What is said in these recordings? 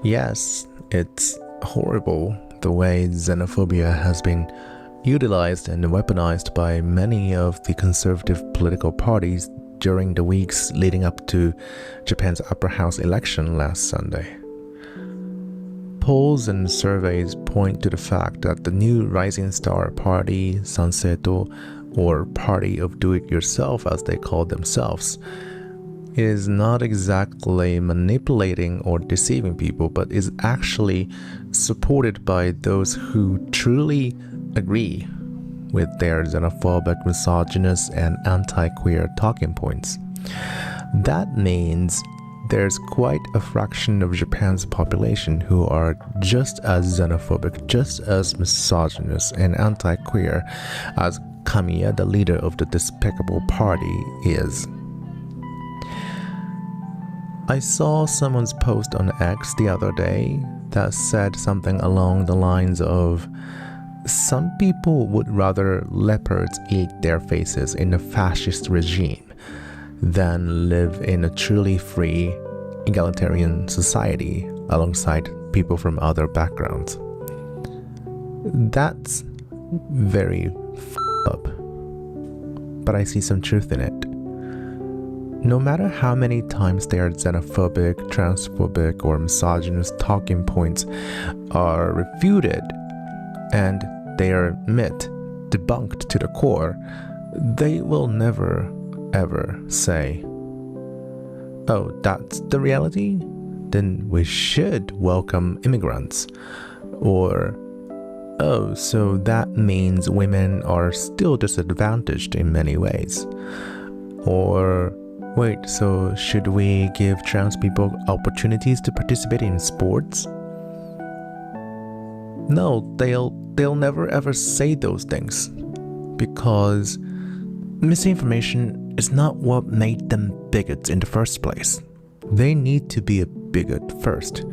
Yes, it's horrible the way xenophobia has been utilized and weaponized by many of the conservative political parties during the weeks leading up to Japan's upper house election last Sunday. Polls and surveys point to the fact that the new rising star party, Sanseito, or party of do-it-yourself as they call themselves, is not exactly manipulating or deceiving people, but is actually supported by those who truly agree with their xenophobic, misogynist, and anti-queer talking points. That means there's quite a fraction of Japan's population who are just as xenophobic, just as misogynist and anti-queer as Kamiya, the leader of the despicable party, is. I saw someone's post on X the other day that said something along the lines of, some people would rather leopards eat their faces in a fascist regime than live in a truly free, egalitarian society alongside people from other backgrounds. That's very up, but I see some truth in it. No matter how many times their xenophobic, transphobic, or misogynist talking points are refuted and their myth debunked to the core, they will never ever say, oh, that's the reality? Then we should welcome immigrants. Or, oh, so that means women are still disadvantaged in many ways. Or, wait, so should we give trans people opportunities to participate in sports? No, they'll never ever say those things, because misinformation is not what made them bigots in the first place. They need to be a bigot first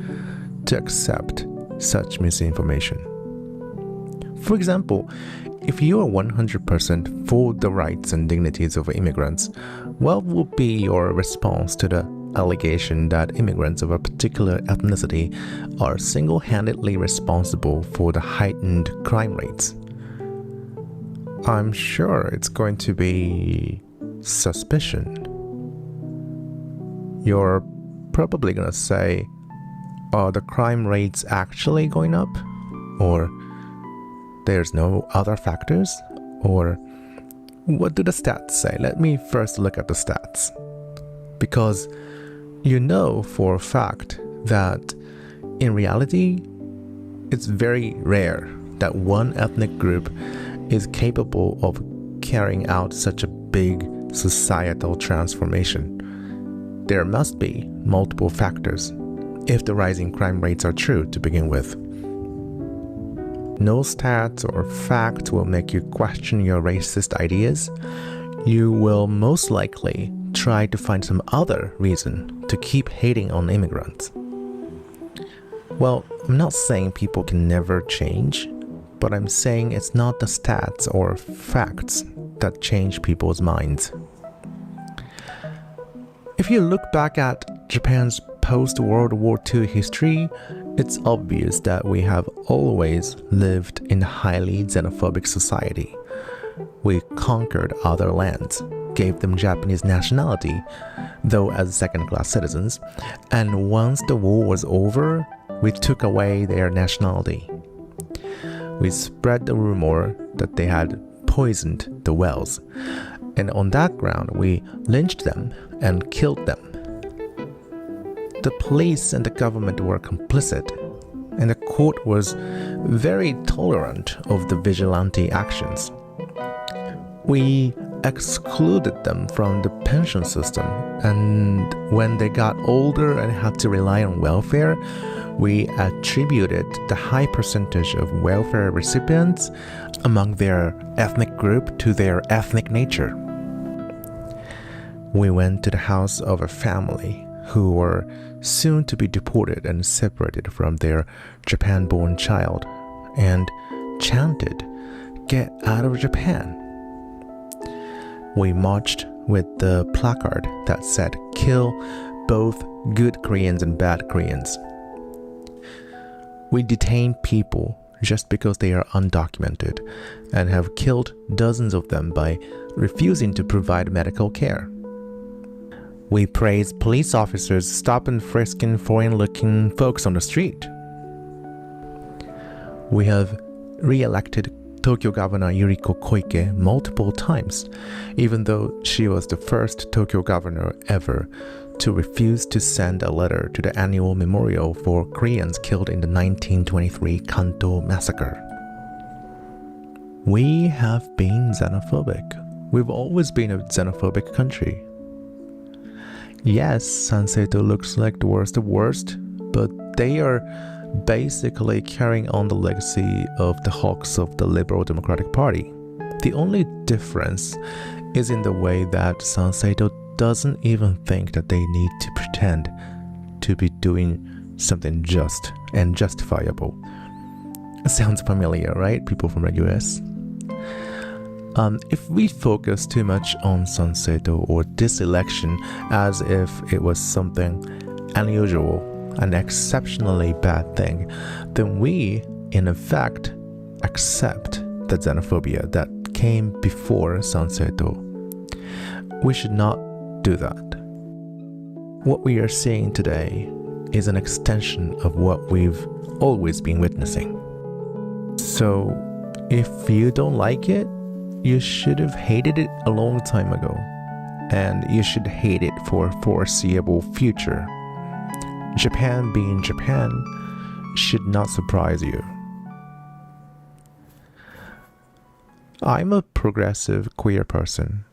to accept such misinformation. For example, if you are 100% for the rights and dignities of immigrants, what would be your response to the allegation that immigrants of a particular ethnicity are single-handedly responsible for the heightened crime rates? I'm sure it's going to be suspicion. You're probably gonna say, are the crime rates actually going up? Or there's no other factors? Or what do the stats say? Let me first look at the stats. Because you know for a fact that in reality, it's very rare that one ethnic group is capable of carrying out such a big societal transformation. There must be multiple factors if the rising crime rates are true to begin with. No stats or fact will make you question your racist ideas. You will most likely try to find some other reason to keep hating on immigrants. Well, I'm not saying people can never change, but I'm saying it's not the stats or facts that change people's minds. If you look back at Japan's post-World War II history, it's obvious that we have always lived in a highly xenophobic society. We conquered other lands, gave them Japanese nationality, though as second-class citizens, and once the war was over, we took away their nationality. We spread the rumor that they had poisoned the wells, and on that ground we lynched them and killed them. The police and the government were complicit, and the court was very tolerant of the vigilante actions. We excluded them from the pension system, and when they got older and had to rely on welfare, we attributed the high percentage of welfare recipients among their ethnic group to their ethnic nature. We went to the house of a family who were soon to be deported and separated from their Japan-born child and chanted, "Get out of Japan." We marched with the placard that said, "Kill both good Koreans and bad Koreans." We detain people just because they are undocumented and have killed dozens of them by refusing to provide medical care. We praise police officers stop and frisking foreign-looking folks on the street. We have re-elected Tokyo Governor Yuriko Koike multiple times, even though she was the first Tokyo governor ever to refuse to send a letter to the annual memorial for Koreans killed in the 1923 Kanto massacre. We have been xenophobic. We've always been a xenophobic country. Yes, Sanseito looks like the worst of worst, but they are basically carrying on the legacy of the hawks of the Liberal Democratic Party. The only difference is in the way that Sanseito doesn't even think that they need to pretend to be doing something just and justifiable. Sounds familiar, right? People from the US. If we focus too much on Sanseito or this election as if it was something unusual, an exceptionally bad thing, then we, in effect, accept the xenophobia that came before Sanseito. We should not do that. What we are seeing today is an extension of what we've always been witnessing. So, if you don't like it, you should have hated it a long time ago, and you should hate it for a foreseeable future. Japan being Japan should not surprise you. I'm a progressive queer person.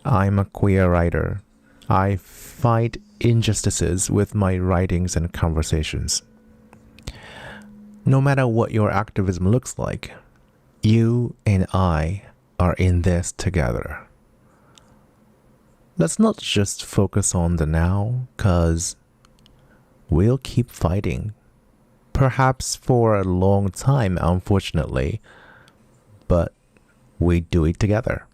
I'm a queer writer. I fight injustices with my writings and conversations. No matter what your activism looks like, you and I are in this together. Let's not just focus on the now, 'cause we'll keep fighting. Perhaps for a long time, unfortunately, but we do it together.